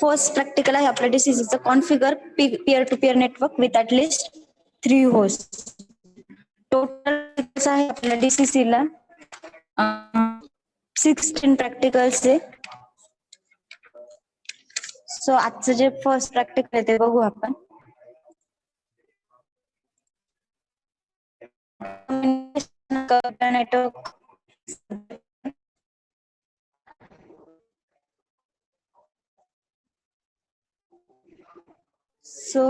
First practical आहे आपल्या DCCचं, configure peer to peer network with at least 3 host. Total आहे आपल्या DCCला 16 प्रॅक्टिकल्स आहे. सो आजचं जे फर्स्ट प्रॅक्टिकल आहे ते बघू आपण. Network so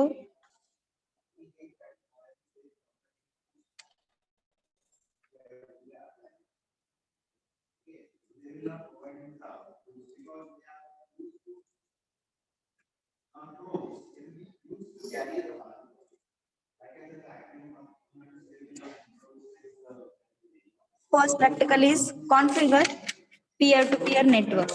first practical is configure peer-to-peer network.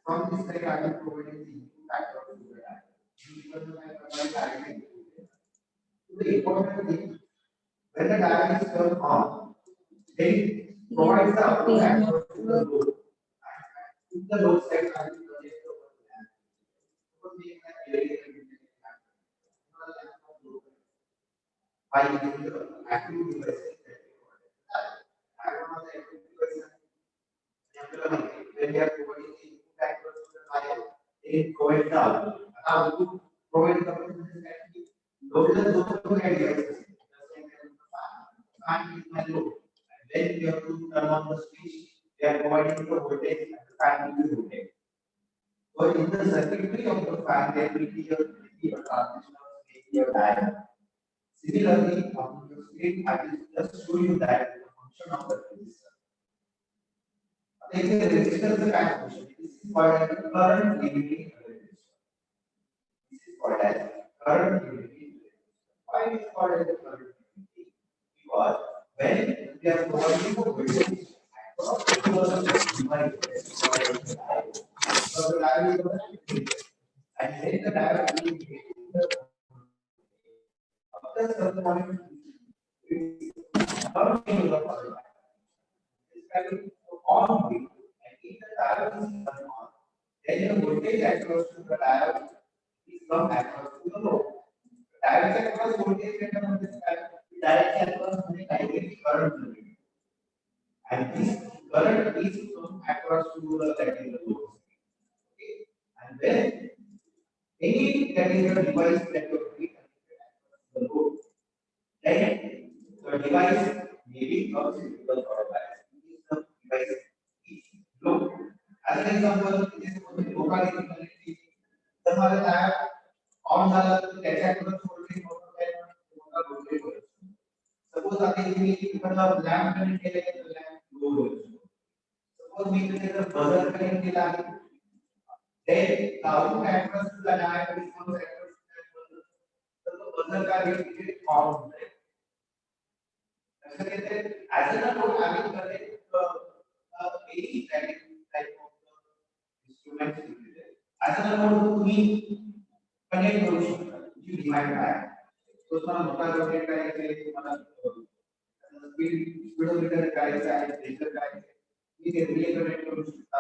From this side, I will provide the factor of the important thing, when the dial is turned on, then provides the output across to the load. If the load side, I will project by using the active devices. I don't know the active devices. When they are providing the input factors to the dial, they provide the output, provide the load the local devices. Fan is my load. And then you have to turn on the switch, they are providing the voltage and the fan will be rotated. So in the circuitry of the fan, there will be a transistor, maybe a dial. Similarly, on your screen, I will just show you that the function of the resistor. Take the resistor as a function. This is called as current limiting resistor. This is called as current limiting resistor. Why is it called as a current limiting? Because when we are providing the voltage across the device, so the dial is and then the dial will be after some point on and if the dial is turned on, then the voltage across to the dial is come across to the load. Direct across voltage and direct across directly current and this current is come across to the load. Okay, and then any that is the device that you are connected to the load, then the device may be obstacle or bias. The device is low. As an example, this is local connectivity. Somebody have on the त्याच्या voltage voltage. Suppose आता मी इकडनं lamp connect केले तर lamp लो होईल. Suppose मी इकडे buzzer connect केला आहे. Then the output across to the dial is बदल का भी फॉर्म है ऐसे कहते हैं एज एन नोड आगे करते any type of instrument as an node तुम्ही कनेक्ट करू शकता जी डिमांड आहे तो तुम्हाला मोठा रोटेट करायचा आहे तुम्हाला स्पीडोमीटर करायचा आहे प्रेशर करायचा आहे मी ते रिले कनेक्ट करू शकता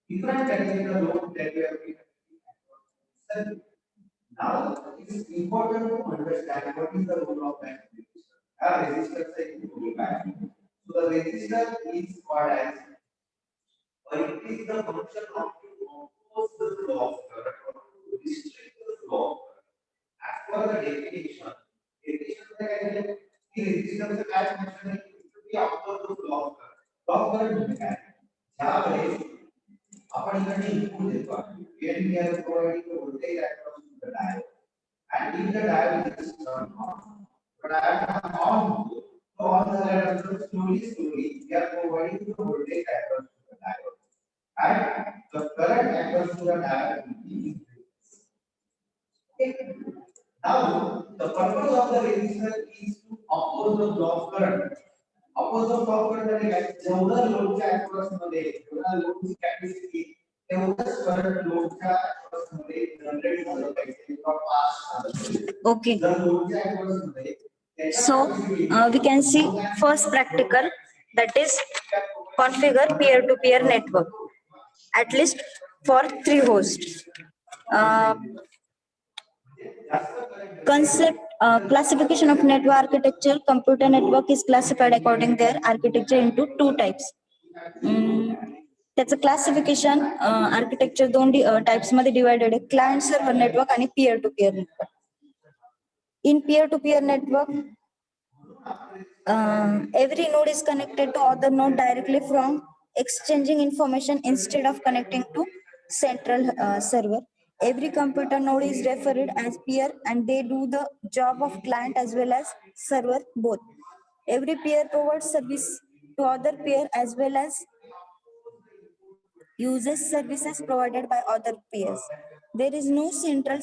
different category of load that we are given. Now it is important to understand what is the role of that resistor. A resistor से role back. So the resistor is called as or it is the function of to oppose the flow of current or to restrict the flow of current. As per the definition में कहते हैं कि resistor से क्या function है कि oppose the flow of current. Flow of current क्या है? जहाँ पर आपण इकडे इनपुट देतो when we are providing the voltage across the diode and if the diode is turned on the diode is on so on the diode slowly we are providing the voltage across the diode and the current across the diode is increased. Okay. Now the purpose of the resistor is to oppose the flow of current. Oppose the flow of current म्हणजे जेवढा लोडच्या across मध्ये जेवढा लोडची capacity current load का generate झालं पाहिजे किंवा पास Okay. So we can see first practical, that is configure peer-to-peer network at least for 3 hosts. Concept classification of network architecture. Computer network is classified according their architecture into 2 types. त्याचं classification architecture 2 types मध्ये divided आहे, client server network आणि peer to peer network. In peer-to-peer network, every node is connected to other node directly from exchanging information instead of connecting to central server. Every computer node is referred as peer and they do the job of client as well as server both. Every peer provides service to other peer as well as uses services provided by other peers. There is no central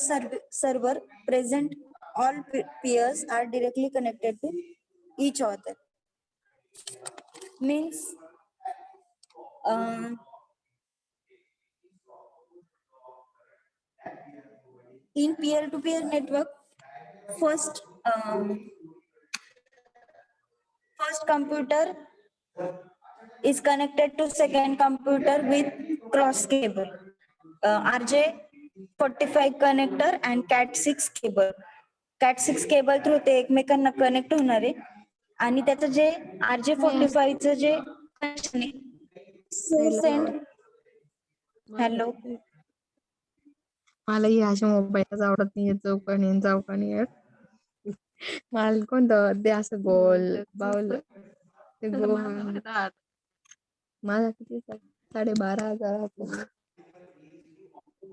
server present. All peers are directly connected to each other. Means in peer-to-peer network, first computer is connected to second computer with cross cable, RJ45 connector and Cat6 cable. Cat6 cable through ते एकमेकांना connect होणार आहे आणि त्याचं जे RJ45 चं जे connection आहे send. Hello, मला ही अशा मोबाईलच आवडत नाहीये, चौकणी मला कोणतं ते असं गोल बाउल ते गोल माझा किती 12,500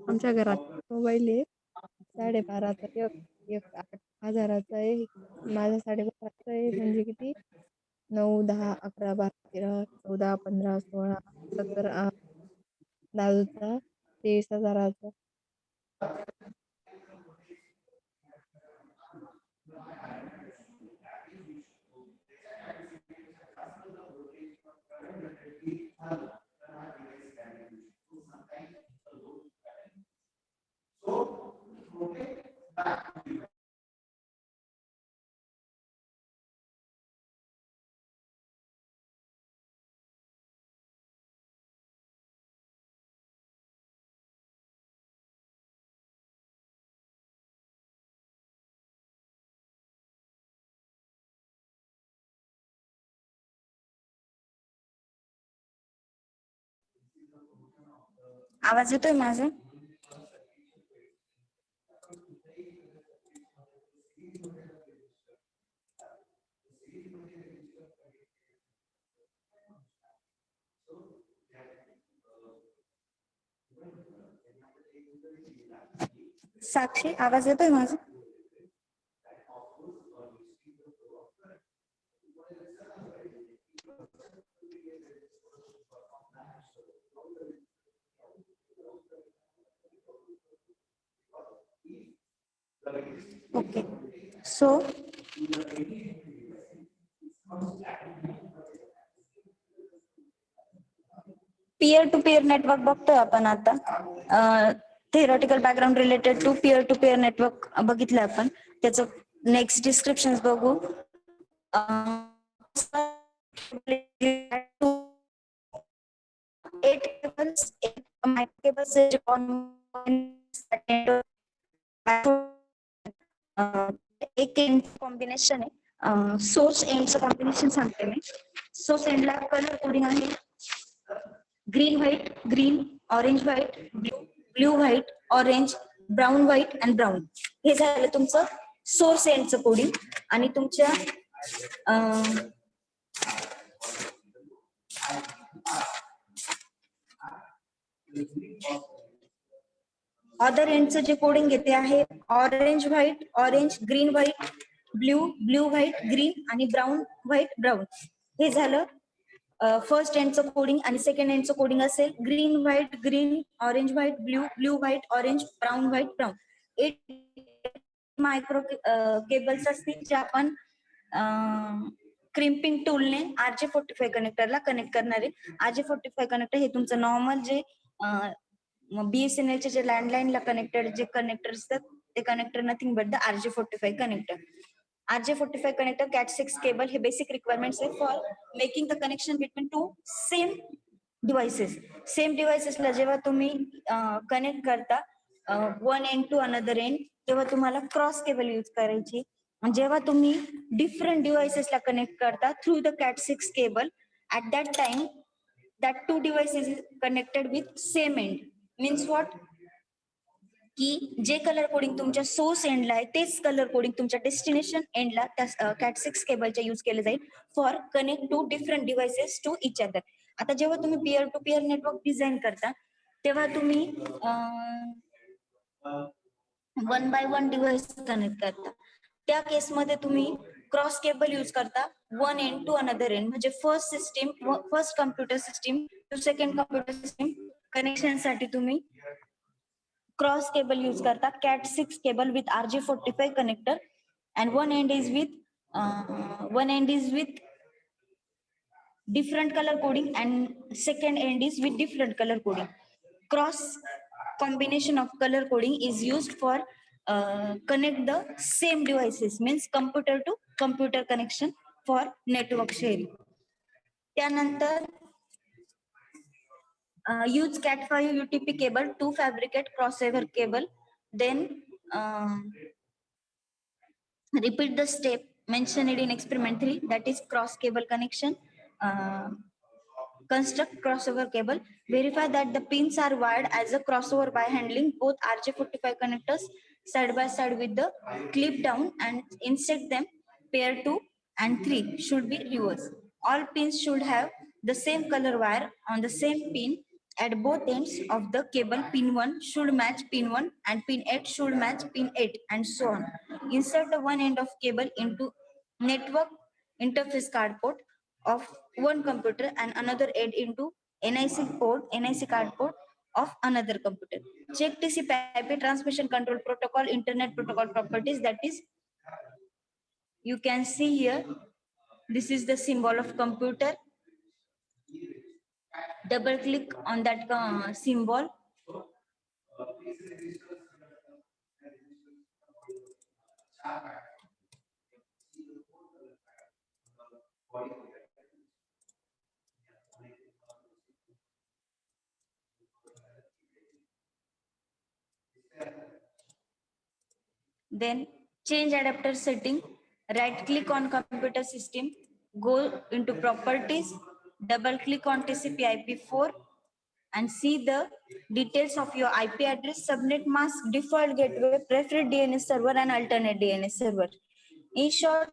आमच्या घरात मोबाईल आहे 12,500 एक 8,000 आहे, माझा 12,500 आहे म्हणजे किती 9, 10, 11, 12, 13, 14, 15, 16, 17, 10,000 23,000. आवाज येतोय माझा? साक्षी, आवाज येतोय माझा? Okay. So peer to peer network बघतोय आपण आता. Theoretical background related to peer network बघितलं आपण. त्याचं नेक्स्ट डिस्क्रिप्शन बघू. Eight cables, eight micro cables एक एंड कॉम्बिनेशन आहे. सोर्स एंडचं कॉम्बिनेशन सांगते मी. सोर्स एंडला कलर कोडिंग आहे green white, green, orange white, blue white, orange, brown white and brown. हे झालं तुमचं सोर्स एंडचं कोडिंग. आणि तुमच्या अदर एंडचं जे कोडिंग आहे ते आहे orange white, orange, green white, blue, blue white, green आणि ब्राऊन व्हाईट, ब्राऊन. हे झालं फर्स्ट एंडचं कोडिंग. आणि सेकंड एंडचं कोडिंग असेल green white, green, orange white, blue, blue white, orange, brown white, brown. 8 micro cables असतील जे आपण क्रिम्पिंग टूलने RJ45 कनेक्टरला कनेक्ट करणार आहे. RJ45 connector हे तुमचं नॉर्मल जे BSNL चे जे लँडलाईनला कनेक्टेड जे कनेक्टर असतात ते connector nothing but the RJ45 connector. RJ45 connector Cat6 cable हे basic requirements आहे for making the connection between two same devices. Same डिव्हाइसेसला जेव्हा तुम्ही कनेक्ट करता one end to another end तेव्हा तुम्हाला क्रॉस केबल यूज करायची. जेव्हा तुम्ही डिफरंट डिव्हाइसेसला कनेक्ट करता through the Cat6 cable at that time that two devices is connected with same end. Means what? की जे कलर कोडिंग तुमच्या सोर्स एंडला आहे तेच कलर कोडिंग तुमच्या डेस्टिनेशन एंडला त्या Cat6 केबलच्या यूज केले जाईल for connect to different devices to each other. आता जेव्हा तुम्ही peer to peer network design करता तेव्हा तुम्ही one by one device connect करता. त्या केसमध्ये तुम्ही क्रॉस केबल यूज करता one end to another end. म्हणजे first computer system to second computer system connection साठी तुम्ही क्रॉस केबल यूज करता Cat6 cable with RJ45 connector. and one end is with different color coding and second end is with different color coding. Cross combination of color coding is used for connect the same devices, means computer to computer connection for network sharing. त्यानंतर use Cat5 UTP cable to fabricate crossover cable. Then repeat the step mentioned in experiment 3, that is cross cable connection. Construct crossover cable. Verify that the pins are wired as a crossover by handling both RJ45 connectors side by side with the clip down and insert them. Pair 2 and 3 should be reversed. All pins should have the same color wire on the same pin at both ends of the cable. Pin 1 should match pin 1 and pin 8 should match pin 8 and so on. Insert the one end of cable into network interface card port of one computer and another end into NIC card port of another computer. Check TCP/IP transmission control protocol internet protocol properties. That is, you can see here, this is the symbol of computer. Double click on that symbol. Then change adapter setting. Right click on computer system, go into properties, double click on TCP/IP4 and see the details of your IP address, subnet mask, default gateway, preferred DNS server and alternate DNS server. In short,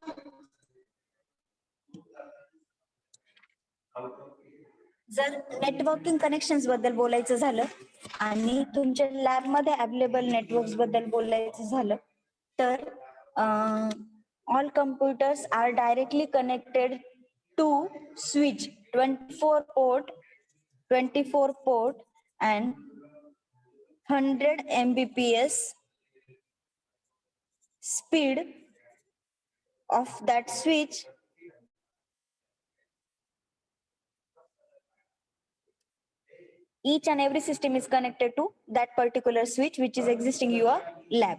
जर networking connections बद्दल बोलायचं झालं आणि तुमच्या lab मध्ये available networks बद्दल बोलायचं झालं तर all computers are directly connected to switch 24 port and 100 Mbps speed of that switch each and every system is connected to that particular switch which is existing in your lab.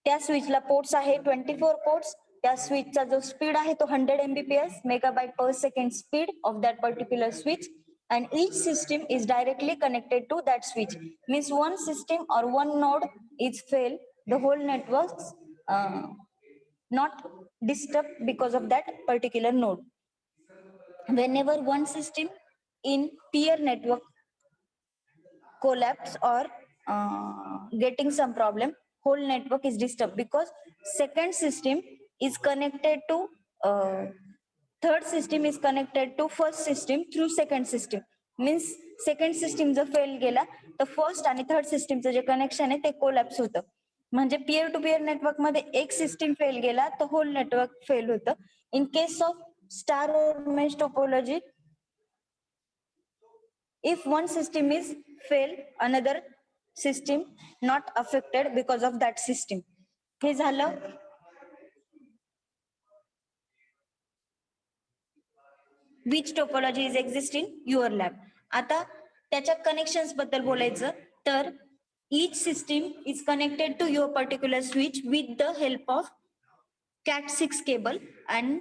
त्या स्विचला ports आहे 24 ports. त्या स्विचचा जो speed आहे तो 100 Mbps megabyte पर second speed of that particular switch, and each system is directly connected to that switch. Means one system or one node is fail, the whole network not disturbed because of that particular node. Whenever one system in peer network collapse or getting some problem, whole network is disturbed because second system is connected to third system is connected to first system through second system. Means second system जर fail गेला तर first आणि third सिस्टीमचं जे connection आहे ते collapse होतं. म्हणजे peer to peer network मध्ये एक सिस्टीम फेल गेला तर होल नेटवर्क फेल होतं. इन केस ऑफ स्टार और mesh topology, if one system is fail, another system not affected because of that system. हे झालं which topology is exist in your lab. आता त्याच्या connections बद्दल बोलायचं तर each system is connected to your particular switch with the help of Cat6 cable, and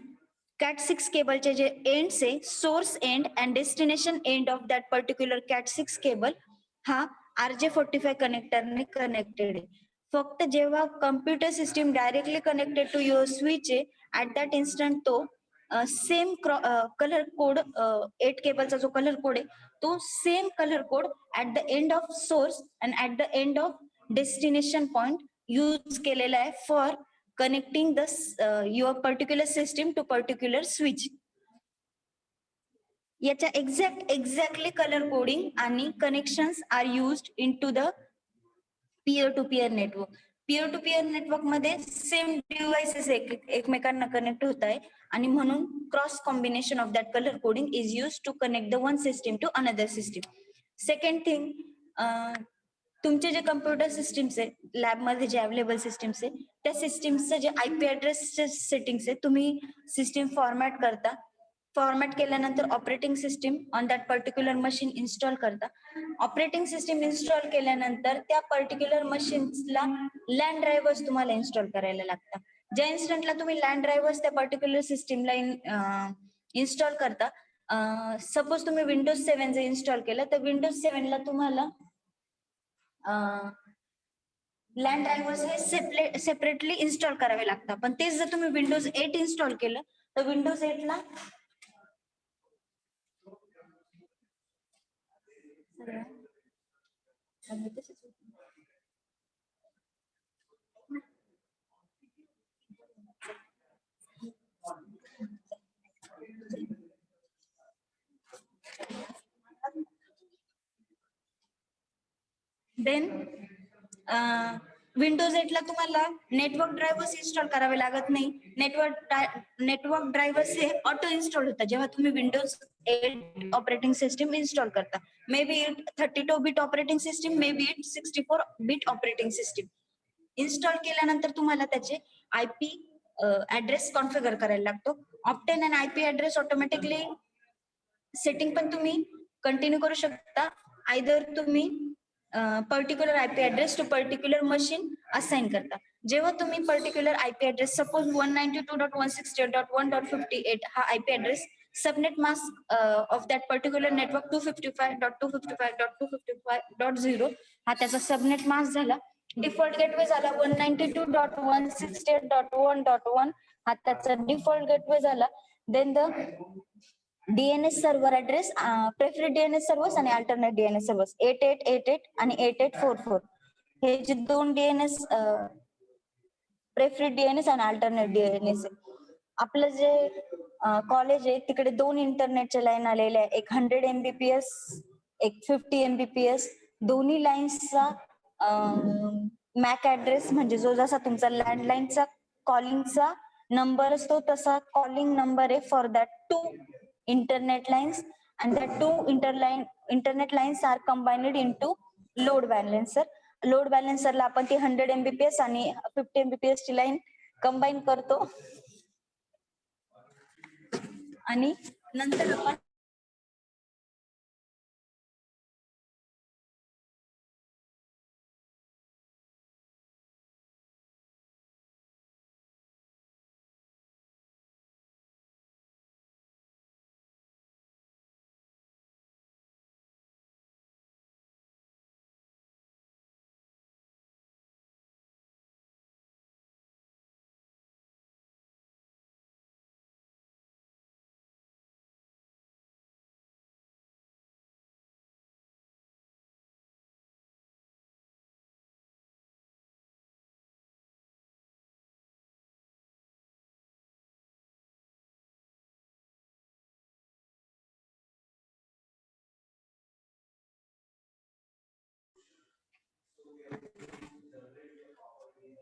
Cat6 cable चे जे ends आहे source end and destination end of that particular Cat6 cable हा RJ45 कनेक्टरने कनेक्टेड आहे. फक्त जेव्हा computer system directly connected to your switch आहे at that instant तो सेम कलर कोड 8 केबलचा जो कलर कोड आहे तो same colour code at the end of source and at the end of destination point use केलेला आहे for connecting this your particular system to particular switch. याच्या exactly color coding आणि connections are used into the peer to peer network. peer to peer network मध्ये same devices एकमेकांना connect होत आहे आणि म्हणून cross combination of that colour coding is use to connect the one system to another system. Second thing, तुमचे जे computer systems आहे लॅबमध्ये जे अवेलेबल सिस्टीम्स आहे त्या सिस्टीमचं जे IP ऍड्रेसचे सेटिंग्स आहे तुम्ही सिस्टीम फॉर्मॅट करता. फॉर्मॅट केल्यानंतर operating system on that particular machine install करता. ऑपरेटिंग सिस्टीम इन्स्टॉल केल्यानंतर त्या पर्टिक्युलर मशीन्सला लॅन ड्रायव्हर्स तुम्हाला इन्स्टॉल करायला लागतात. ज्या इन्स्टंटला तुम्ही लॅन ड्रायव्हर्स त्या पर्टिक्युलर सिस्टीमला इन्स्टॉल करता, सपोज तुम्ही विंडोज 7 जर इन्स्टॉल केलं तर विंडोज 7 ला तुम्हाला लॅन ड्रायव्हर्स हे सेपरेटली इन्स्टॉल करावे लागतात. पण तेच जर तुम्ही विंडोज 8 इन्स्टॉल केलं तर विंडोज 8 ला देन विंडोज 8 ला तुम्हाला नेटवर्क ड्रायव्हर्स इन्स्टॉल करावे लागत नाही. नेटवर्क ड्रायव्हर्स हे ऑटो इन्स्टॉल होतात जेव्हा तुम्ही विंडोज 8 ऑपरेटिंग सिस्टीम इन्स्टॉल करता. May be it 32 bit operating system, may be it 64 bit operating system. Install केल्यानंतर तुम्हाला त्याचे IP ऍड्रेस कॉन्फिगर करायला लागतो. Obtain and IP address automatically setting पण तुम्ही कंटिन्यू करू शकता. आयदर तुम्ही particular IP address to particular machine assign करता. जेव्हा तुम्ही पर्टिक्युलर IP ऍड्रेस सपोज 192.168.1.58 हा IP address subnet mask of that particular network 255.255.255.0 हा त्याचा सबनेट मास्क झाला. डिफॉल्ट गेटवे झाला 192.168.1.1 हा त्याचा डिफॉल्ट गेटवे झाला. Then the DNS server address, preferred DNS servers आणि अल्टरनेट DNS सर्व्हर्स 8888 आणि 8844 हे जे दोन DNS प्रेफर्ड DNS आणि अल्टरनेट DNS आहे. आपलं जे कॉलेज आहे तिकडे दोन इंटरनेटच्या लाईन आलेल्या आहे, एक 100 Mbps एक 50 Mbps. दोन्ही लाईन्सचा मॅक ऍड्रेस म्हणजे जो जसा तुमचा लँडलाईनचा कॉलिंगचा नंबर असतो तसा कॉलिंग नंबर आहे for that to internet lines, and the two internet lines are combined into load balancer. load balancer ला आपण ती 100 Mbps आणि 50 Mbps ची लाईन कंबाईन करतो आणि नंतर आपण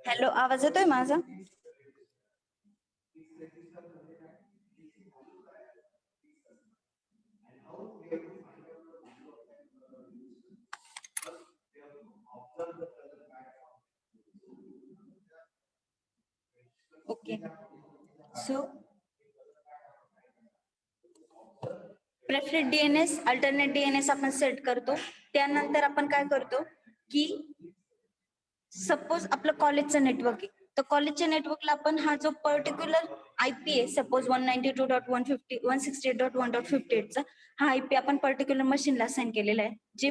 हॅलो, आवाज येतोय माझा? ओके, सो प्रेफरेड डीएनएस, अल्टरनेट डीएनएस आपण सेट करतो. त्यानंतर आपण काय करतो की सपोज आपलं कॉलेजचं नेटवर्क आहे, तर कॉलेजच्या नेटवर्कला आपण हा जो पर्टिक्युलर आयपी आहे, सपोज 192.150 168.1.58 चा हा आयपी आपण पर्टिक्युलर मशीनला असाइन केलेला आहे, जे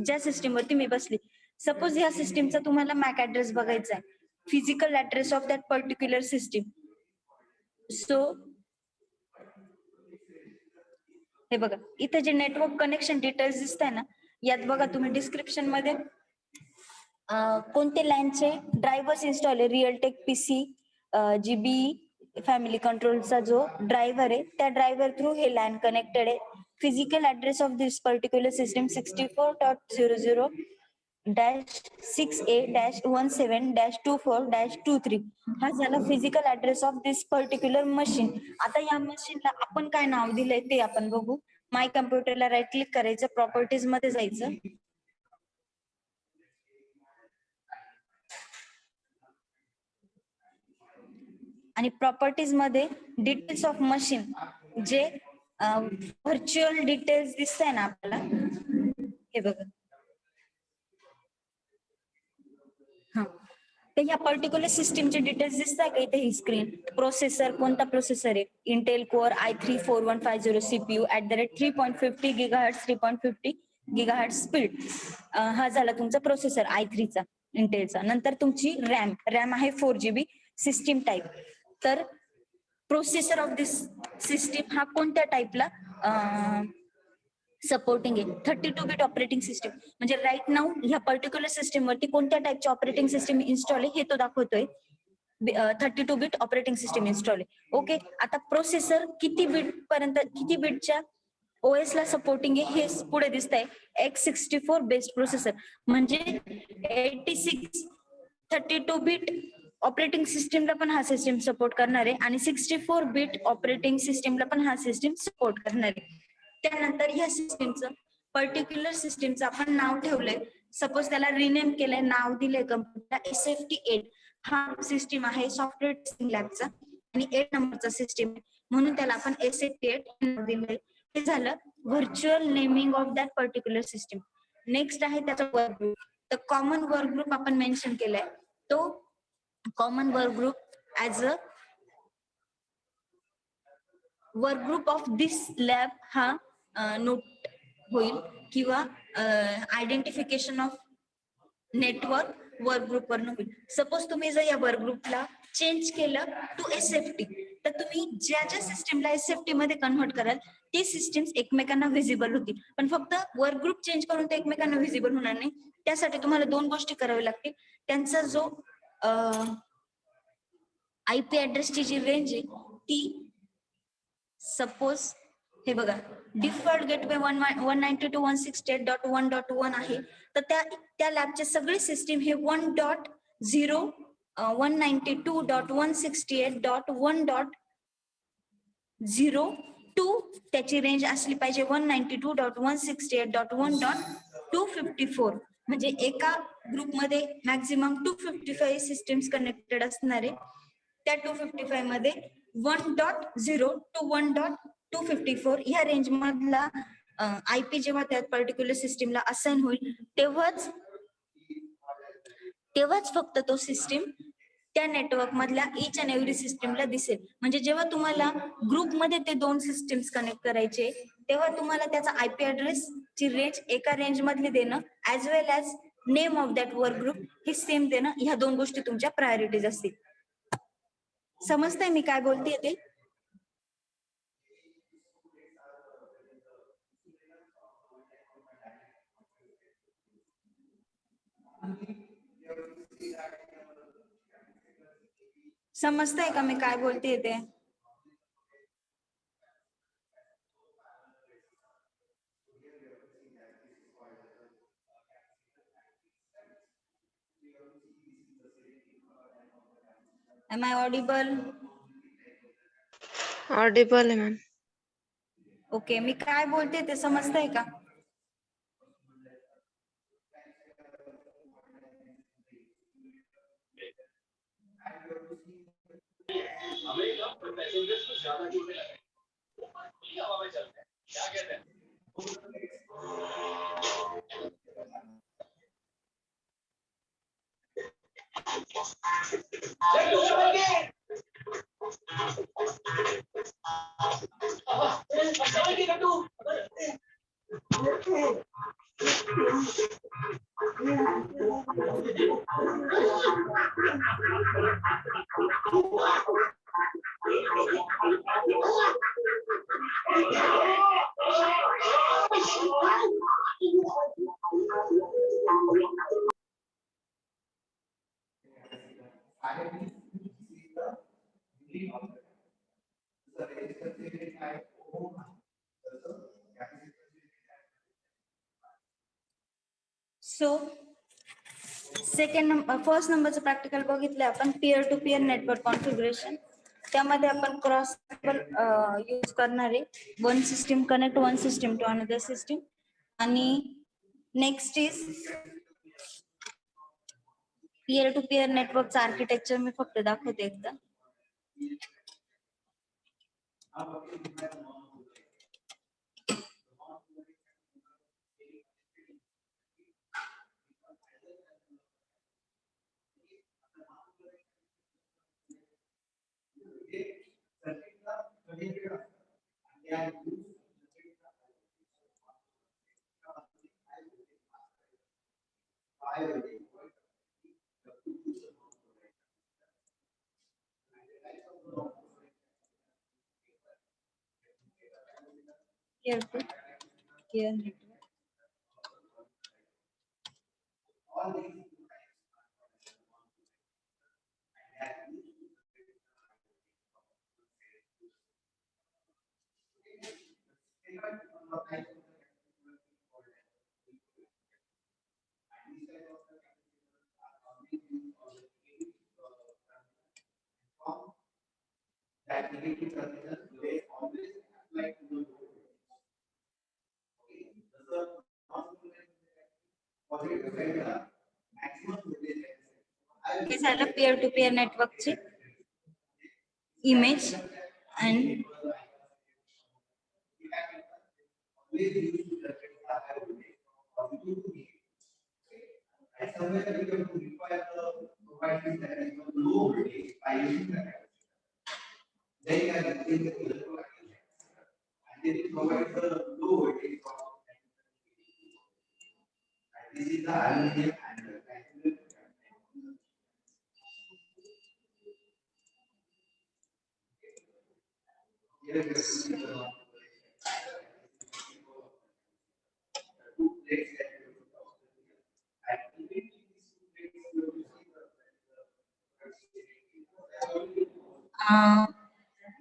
ज्या सिस्टीम वरती मी बसली. सपोज ह्या सिस्टीमचा तुम्हाला मॅक ऍड्रेस बघायचा आहे, physical address of that particular system. So हे बघा, इथे जे नेटवर्क कनेक्शन डिटेल्स दिसत आहे ना, यात बघा तुम्ही डिस्क्रिप्शन मध्ये कोणते लॅनचे ड्रायव्हर्स इन्स्टॉल आहे, रिअलटेक पीसी जीबी फॅमिली कंट्रोलचा जो ड्रायव्हर आहे, त्या ड्रायव्हर थ्रू हे लॅन कनेक्टेड आहे. Physical address of this particular system 64.00-6A-17-24-23 हा झाला physical address of this particular machine. आता या मशीनला आपण काय नाव दिलंय ते आपण बघू. माय कम्प्युटरला राईट क्लिक करायचं, प्रॉपर्टीज मध्ये जायचं आणि प्रॉपर्टीज मध्ये details of machine, J virtual details दिसत आहे ना आपल्याला, हे बघा. हा, तर या पर्टिक्युलर सिस्टीमचे डिटेल्स दिसतात का इथे? ही स्क्रीन, प्रोसेसर कोणता प्रोसेसर आहे, Intel core i3-4150 CPU @3.50 GHz 3.50 GHz speed. हा झाला तुमचा प्रोसेसर i3चा, इंटेलचा. नंतर तुमची रॅम आहे 4GB. सिस्टीम टाईप, तर प्रोसेसर ऑफ दिस सिस्टीम हा कोणत्या टाईपला सपोर्टिंग आहे? 32 बिट ऑपरेटिंग सिस्टीम. म्हणजे राईट नाऊ ह्या पर्टिक्युलर सिस्टीम वरती कोणत्या टाईपची ऑपरेटिंग सिस्टीम इन्स्टॉल आहे हे तो दाखवतोय. 32 बिट ऑपरेटिंग सिस्टीम इन्स्टॉल आहे. ओके, आता प्रोसेसर किती बिट पर्यंत, किती बिटच्या ओएस ला सपोर्टिंग आहे हे पुढे दिसत आहे. X64 बेस्ड प्रोसेसर, म्हणजे 86 32 बिट ऑपरेटिंग सिस्टीमला पण हा सिस्टीम सपोर्ट करणार आहे आणि 64 बिट ऑपरेटिंग सिस्टीमला पण हा सिस्टीम सपोर्ट करणार आहे. त्यानंतर ह्या सिस्टीमचं पर्टिक्युलर सिस्टीमचं आपण नाव ठेवलंय, सपोज त्याला रिनेम केलंय, नाव दिलंय कंपनीला SFT8. हा सिस्टीम आहे सॉफ्टवेअर टेस्टिंग लॅबचा आणि 8 नंबरचा सिस्टीम आहे, म्हणून त्याला आपण SFT8 नाव दिलंय. हे झालं virtual naming of that particular system. Next आहे त्याचा वर्क ग्रुप. तर कॉमन वर्क ग्रुप आपण मेन्शन केलाय, तो common work group as a work group of this lab हा नोट होईल, किंवा identification of network work group वरनं होईल. सपोज तुम्ही जर या वर्क ग्रुपला चेंज केलं टू SFT, तर तुम्ही ज्या ज्या सिस्टीमला SFT मध्ये कन्व्हर्ट कराल ते सिस्टीम्स एकमेकांना व्हिजिबल होतील. पण फक्त वर्क ग्रुप चेंज करून ते एकमेकांना व्हिजिबल होणार नाही. त्यासाठी तुम्हाला 2 गोष्टी कराव्या लागतील. त्यांचा जो आयपी ऍड्रेसची जी रेंज आहे ती, सपोज हे बघा, डिफॉल्ट गेटवे 192.168.1.1 आहे, तर त्या लॅबचे सगळे सिस्टीम हे 1.0 192.168.1.02 त्याची रेंज असली पाहिजे 192.168.1.254. म्हणजे एका ग्रुपमध्ये मॅक्झिमम 255 सिस्टीम्स कनेक्टेड असणारे. त्या 255 मध्ये 1.0 to 1. 254 ह्या रेंज मधला आयपी जेव्हा त्या पर्टिक्युलर सिस्टीमला असाइन होईल तेव्हाच फक्त तो सिस्टीम त्या नेटवर्क मधल्या इच अँड एव्हरी सिस्टीमला दिसेल. म्हणजे जेव्हा तुम्हाला ग्रुपमध्ये ते दोन सिस्टीम्स कनेक्ट करायचे तेव्हा तुम्हाला त्याचा आयपी ऍड्रेस ची रेंज एका रेंज मधली देणं as well as name of that work group हे सेम देणं, ह्या दोन गोष्टी तुमच्या प्रायोरिटीज असतील. समजतंय मी काय बोलतेय ते? समजतंय का मी काय बोलतेय ते? Am I audible? ऑडिबल आहे मॅम. ओके, मी काय बोलते ते समजतंय का? सो फर्स्ट नंबरचं प्रॅक्टिकल बघितलं आपण, peer to peer network configuration. त्यामध्ये आपण क्रॉस यूज करणार आहे. One system connect one system to another system. आणि next is peer to peer नेटवर्कचं आर्किटेक्चर मी फक्त दाखवते एकदा. Peer to peer network. That negative terminal they always apply to the load. Okay, the positive side maximum voltage. हे झालं peer to peer नेटवर्कची image. And Always use to generate the high voltage or to the and somewhere we have to require the providing that is the low voltage by using the then you are using the electrolyte and then it provides the low voltage and this is the aluminum and the here we see the two plates that you and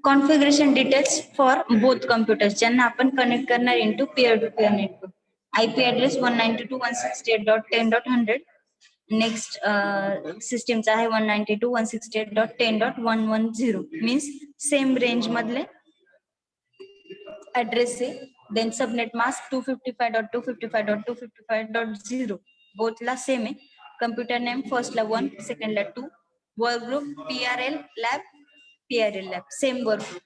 configuration details for both computers ज्यांना आपण connect करणार into peer to peer network. IP address 192.168.10.100. Next सिस्टीमचा आहे 192.168.10.110 means same range मधले address आहे. Then subnet mask 255.255.255.0 बोथला same आहे. Computer name फर्स्टला 1, सेकंडला 2. Work group PRL lab PRL lab same work group.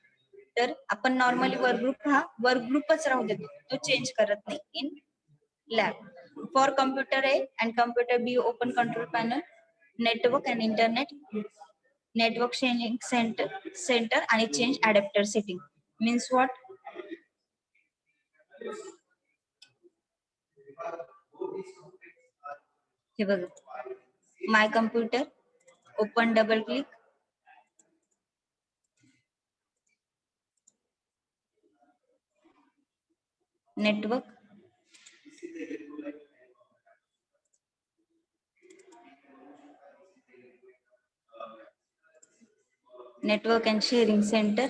तर आपण नॉर्मली वर्क ग्रुप हा वर्क ग्रुपच राहू देतो, तो चेंज करत नाही in lab. For computer A and computer B open control panel, network and internet, network changing centre आणि change adapter setting. Means what? हे बघा, my computer, open, double click, network, network and sharing centre,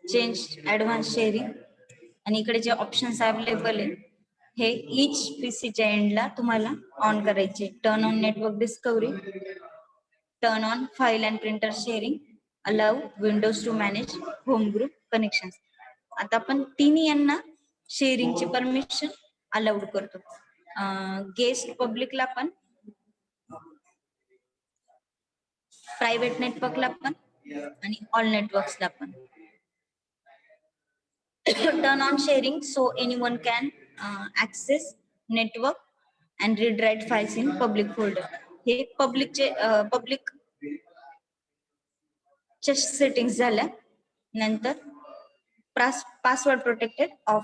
change advance sharing. आणि इकडे जे options available आहे हे etch पीसीच्या एंडला तुम्हाला on करायचे. Turn on network discovery, turn on file and printer sharing, allow Windows to manage home group connection. आता आपण तिन्ही यांना शेअरिंगची परमिशन अलाउड करतो. गेस्ट पब्लिकला पण, प्रायव्हेट नेटवर्कला पण आणि ऑल नेटवर्क्सला पण. Turn on sharing so anyone can access network and read write files in public folder. हे पब्लिकचे च्या सेटिंग्स झाल्या. नंतर password protected of,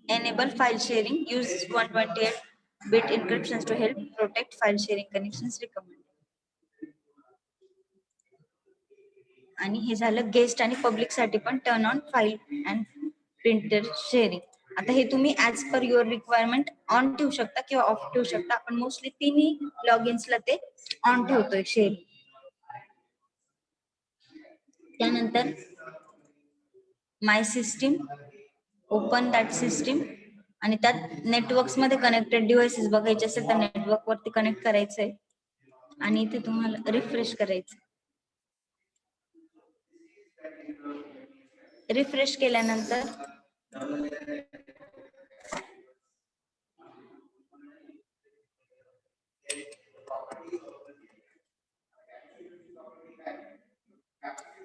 enable file sharing, use 128-bit encryptions to help protect file sharing connections recommended. आणि हे झालं guest आणि public साठी पण turn on file and printer sharing. आता हे तुम्ही as per your requirement on ठेवू शकता किंवा ऑफ ठेवू शकता. आपण मोस्टली तिन्ही लॉगिन्सला ते ऑन ठेवतोय शेअरिंग. त्यानंतर my system, open that system, आणि त्यात नेटवर्क्स मध्ये कनेक्टेड डिव्हाइसेस बघायचे असेल तर नेटवर्क वरती कनेक्ट करायचंय आणि इथे तुम्हाला रिफ्रेश करायचं. रिफ्रेश केल्यानंतर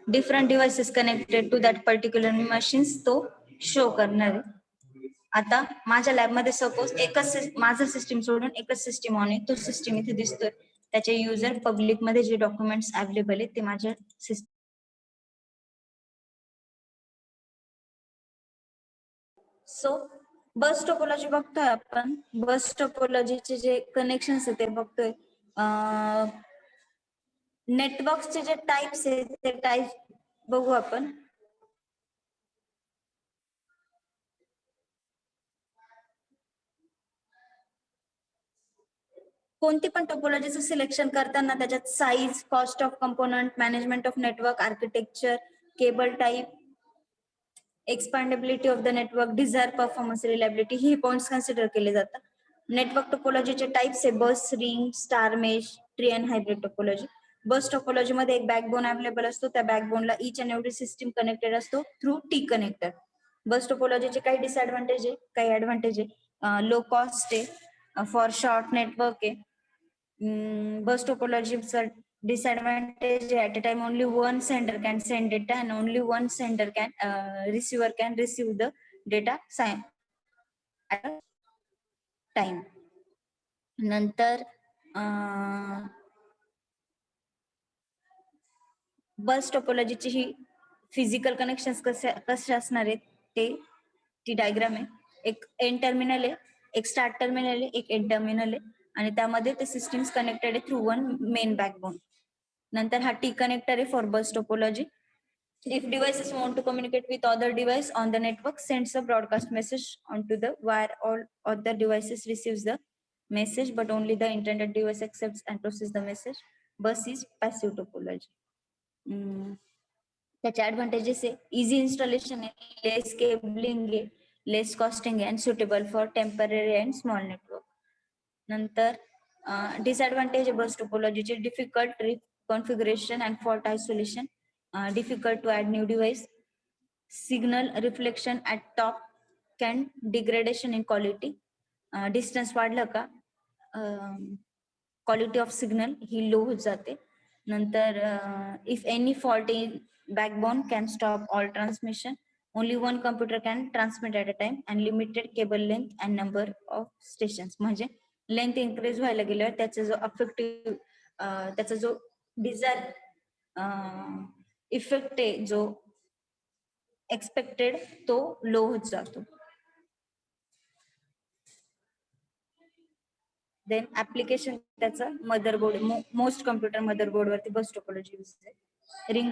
different devices connected to that particular machines तो शो करणार आहे. आता माझ्या लॅबमध्ये सपोज एकच माझं सिस्टीम सोडून एकच सिस्टीम ऑन आहे, तो सिस्टीम इथे दिसतोय. त्याचे युजर पब्लिक मध्ये जे डॉक्युमेंट्स अवेलेबल आहेत ते माझ्या सिस्टीम. सो बस टोपोलॉजी बघतोय आपण. बस टोपोलॉजीचे जे कनेक्शन्स आहेत ते बघतोय. नेटवर्कचे जे टाइप्स आहेत ते टाइप बघू आपण. कोणती पण टोपोलॉजीचं सिलेक्शन करताना त्याच्यात size, cost of component, management of network, architecture, cable type, expandability of the network, desire performance, reliability, ही पॉइंट्स कन्सिडर केले जातात. नेटवर्क टोपोलॉजीचे टाइप्स आहे bus, ring, star mesh, tree and hybrid topology. Bus topology मध्ये एक backbone available असतो. त्या बॅकबोनला each and every system connected असतो थ्रू टी कनेक्टर. बस टोपोलॉजीचे काही डिसएडव्हान्टेज आहे, काही ऍडव्हान्टेज आहे. लो कॉस्ट आहे, फॉर शॉर्ट नेटवर्क आहे. बस टोपोलॉजीचा disadvantage at a time only one sender can send data and only one sender can receiver can receive the data at a time. नंतर बस टोपोलॉजीची ही फिजिकल कनेक्शन्स कसे असणार आहेत ते ती डायग्राम आहे. एक एंड टर्मिनल आहे, एक स्टार्ट टर्मिनल आहे, एक एंड टर्मिनल आहे आणि त्यामध्ये ते सिस्टीम्स कनेक्टेड आहे थ्रू वन मेन बॅकबोन. नंतर हा टी कनेक्टर आहे फॉर बस topology. If devices want to communicate with other device on the network, sends a broadcast message onto the wire. All other devices receives the message, but only the intended device accepts and processes the message. Bus is passive topology. त्याचे advantages आहे easy installation आहे, less cabling आहे, less costing आहे, and suitable for temporary and small network. नंतर disadvantage आहे बस टोपोलॉजीचे difficult configuration and fault isolation, difficult to add new device, signal reflection at top can degradation in quality, distance वाढलं का quality of signal ही लो होत जाते. नंतर if any fault in backbone can stop all transmission, only one computer can transmit at a time and limited cable length and number of stations. म्हणजे length increase व्हायला गेल्यावर त्याचा जो अफेक्टिव्ह त्याचा जो डिझायर इफेक्ट आहे जो एक्सपेक्टेड तो लो होत जातो. देन ऍप्लिकेशन त्याचा मदरबोर्ड मोस्ट कम्प्युटर मदरबोर्ड वरती बस टोपोलॉजी यूज आहे. रिंग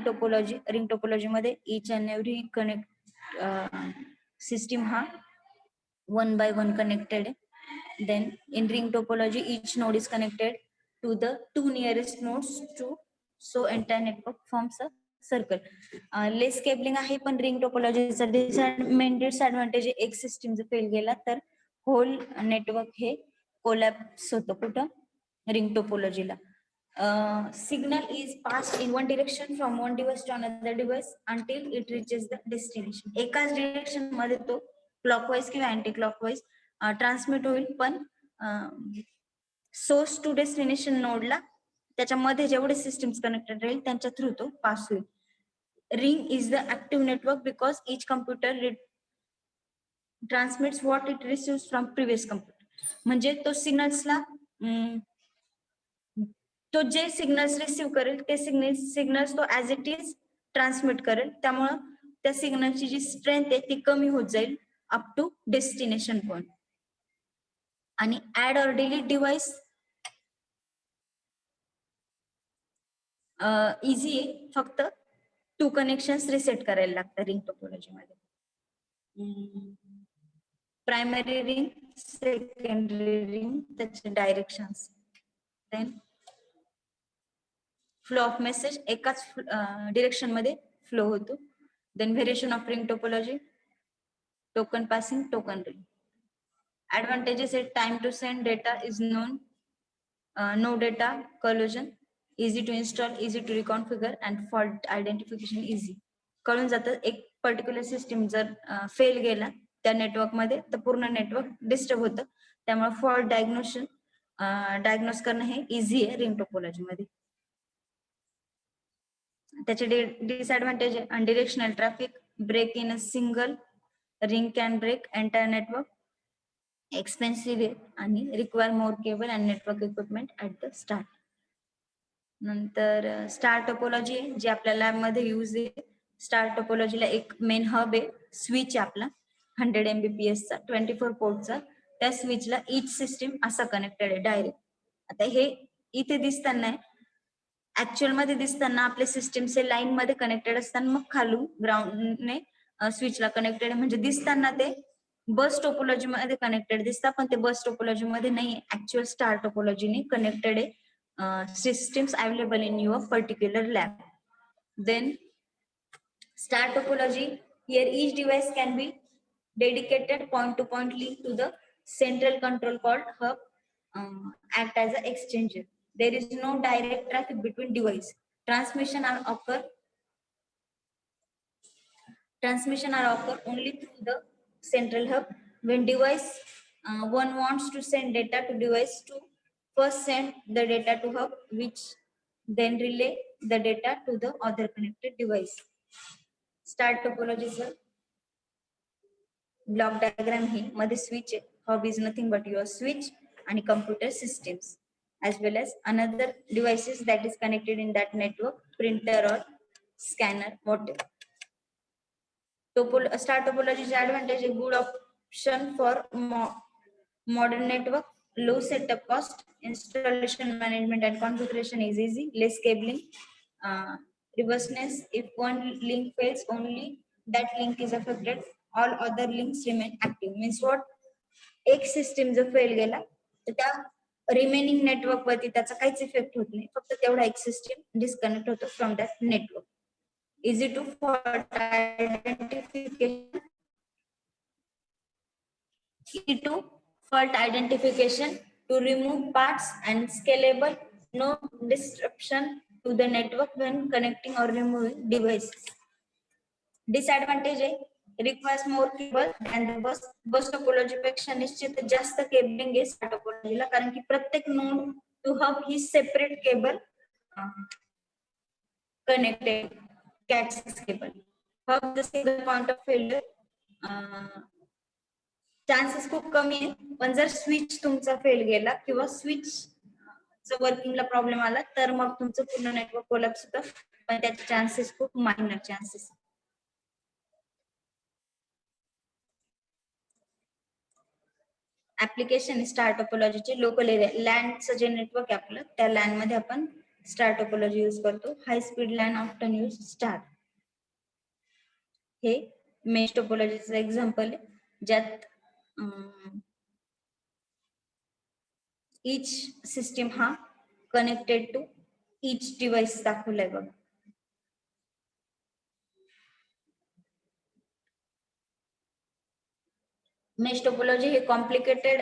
टोपोलॉजी मध्ये each and every connect system हा 1 by 1 कनेक्टेड आहे. Then in ring topology each node is connected to the 2 nearest nodes too so entire network forms a circle. Less cabling आहे पण ring टोपोलॉजीचा main disadvantage एक system जर fail गेला तर whole network हे कोलॅप्स होतं कुठं रिंग टोपोलॉजीला. Signal is pass in one direction from one device to another device until it reaches the destination. एकाच डिरेक्शन मध्ये तो क्लॉकवाईज किंवा अँटी क्लॉकवाईज ट्रान्समिट होईल पण सोर्स टू डेस्टिनेशन नोडला त्याच्यामध्ये जेवढे सिस्टम्स कनेक्टेड राहील त्यांच्या थ्रू तो पास होईल. Ring is the active network because each computer transmits what it receive from previous computer. म्हणजे तो सिग्नल्सला तो जे सिग्नल्स रिसिव्ह करेल ते सिग्नल्स तो ऍज इट इज ट्रान्समिट करेल. त्यामुळं त्या सिग्नलची जी स्ट्रेंथ आहे ती कमी होत जाईल अप टू डेस्टिनेशन पॉइंट. आणि add or delete device easy आहे, फक्त 2 कनेक्शन्स रिसेट करायला लागतात रिंग टोपोलॉजी मध्ये. प्रायमरी रिंग सेकंडरी रिंग त्याचे directions. Then flow of message एकाच डिरेक्शन मध्ये फ्लो होतो. Then variation of ring topology token passing token ring. Advantages is time to send data is known, no data collision, easy to install, easy to reconfigure and fault identification easy. कळून जातं एक particular system जर fail गेला त्या network मध्ये तर पूर्ण network disturb होतं. त्यामुळे फॉल्ट डायग्नोस करणं हे इझी आहे रिंग टोपोलॉजी मध्ये. त्याचे डिसएडव्हान्टेज आहे unidirectional traffic, break in a single ring can break entire network, expensive आहे आणि require more cable and network equipment at the start. नंतर स्टार टोपोलॉजी जी आपल्या लॅब मध्ये यूज आहे. स्टार टोपोलॉजीला एक मेन हब आहे, स्विच आपला 100 Mbps चा 24 पोर्टचा. त्या स्विचला इच सिस्टीम असा कनेक्टेड आहे डायरेक्ट. आता हे इथे दिसताना ऍक्च्युअल मध्ये दिसताना आपले सिस्टीम्स हे लाईन मध्ये कनेक्टेड असताना मग खालून ग्राउंडने स्विचला कनेक्टेड आहे. म्हणजे दिसताना ते बस टोपोलॉजी मध्ये कनेक्टेड दिसतात पण ते बस टोपोलॉजी मध्ये नाही, ऍक्च्युअल स्टार टोपोलॉजीने कनेक्टेड आहे systems available in your particular lab. Then star topology, here each device can be dedicated point to point link to the central control called hub, act as an exchanger. There is no direct traffic between device. Transmission are occur only through the central hub. When device one wants to send data to device 2, first send the data to hub which then relay the data to the other connected device. Star topology चा block diagram ही मध्ये switch आहे. Hub is nothing but your switch आणि computer systems as well as another devices that is connected in that network, printer or scanner, whatever. Star topology advantage, a good option for modern network, low setup cost, installation management and configuration is easy, less cabling, reverseness, if one link fails only that link is affected, all other links remain active. Means what, एक system जर fail गेला तर त्या remaining network वरती त्याचा काहीच effect होत नाही, फक्त तेवढा एक सिस्टीम डिस्कनेक्ट होतो from that network. Easy to fault identification, key to fault identification to remove parts and scalable, no disruption to the network when connecting or removing devices. Disadvantage आहे, requires more cable and bus topology पेक्षा निश्चित जास्त cabling आहे टोपोलॉजीला, कारण की प्रत्येक node to hub ही separate cable connected Cat6 cable. How the single point of failure chances खूप कमी आहे, पण जर स्विच तुमचा फेल गेला किंवा स्विच वर्किंगला प्रॉब्लेम आला तर मग तुमचं पूर्ण नेटवर्क कोलॅप्स होतं, पण त्याचे चान्सेस खूप मायनर चान्सेस. ऍप्लिकेशन स्टार टोपोलॉजीचे लोकल एरिया लँडचं जे नेटवर्क आहे आपलं त्या लँड मध्ये आपण स्टार टोपोलॉजी यूज करतो. High speed LAN often use star. हे मेश टोपोलॉजीचं एक्झाम्पल आहे, ज्यात each system हा connected to each device दाखवलाय बघ. मेश टोपोलॉजी हे कॉम्प्लिकेटेड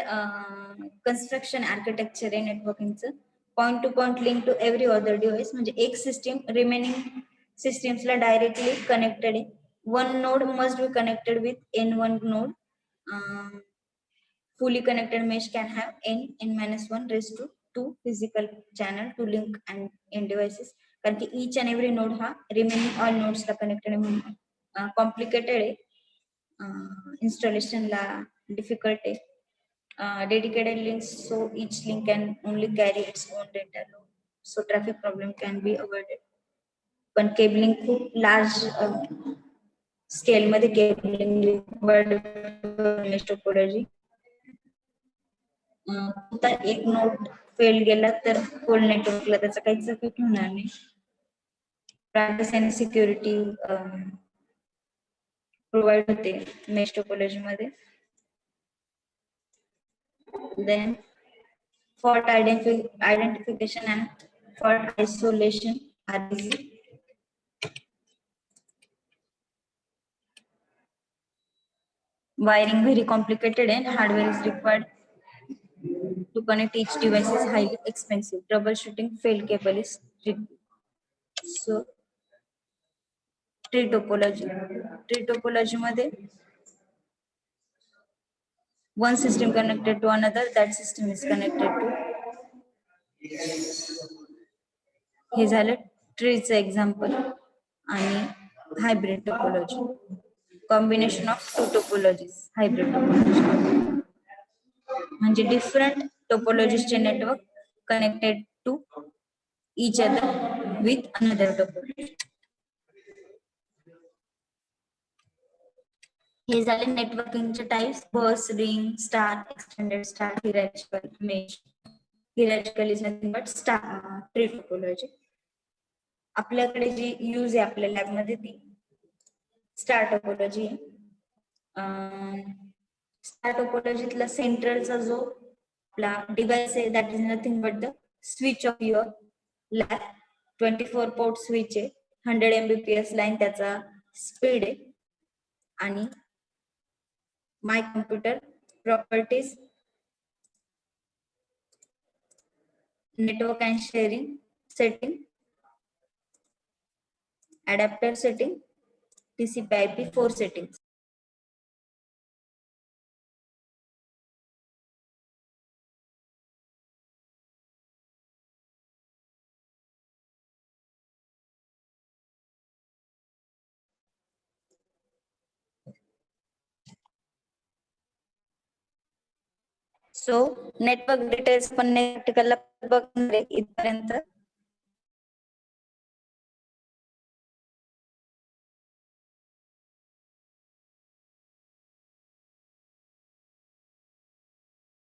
कन्स्ट्रक्शन आर्किटेक्चर आहे नेटवर्किंगचं. Point to point link to every other device, म्हणजे एक सिस्टीम रिमेनिंग सिस्टीम्सला डायरेक्टली कनेक्टेड आहे. One node must be connected with N one node. Fully connected mesh can have n-1 raised to 2 physical channel to link and end devices. कारण की each and every node हा remaining all nodes ला connected आहे, complicated आहे, installation ला difficult आहे, dedicated links, so each link can only carry its own data load, so traffic problem can be avoided. पण cabling खूप large scale मध्ये cabling mesh topology. एक node fail गेला तर whole नेटवर्कला त्याचा काहीच इफेक्ट होणार नाही. प्रायव्हसी आणि सिक्युरिटी प्रोव्हाइड होते मेश टोपोलॉजी मध्ये. Then fault identification and fault isolation are easy. Wiring very complicated and hardware is required to connect each device is highly expensive. Troubleshooting failed cable is tricky. So tree topology मध्ये one system connected to another, that system is connected to. हे झालं ट्रीचं example. आणि hybrid topology combination of two topologies. Hybrid topology म्हणजे different टोपोलॉजीजचे network connected to each other with another topology. हे झाले नेटवर्किंगचे टाइप्स: bus, ring, star, extended star, hierarchical, mesh. Hierarchical is nothing but star tree topology. आपल्याकडे जी use आहे आपल्या लॅब मध्ये ती स्टार टोपोलॉजी आहे. स्टार टोपोलॉजीतला सेंट्रलचा जो आपला डिव्हाइस आहे that is nothing but the switch off your lab. 24 port switch आहे, 100 Mbps लाईन त्याचा स्पीड आहे. आणि my computer properties, network and sharing setting, adapter setting, TCP/IP 4 settings. So network details पण प्रॅक्टिकलला बघणार आहे इथपर्यंत.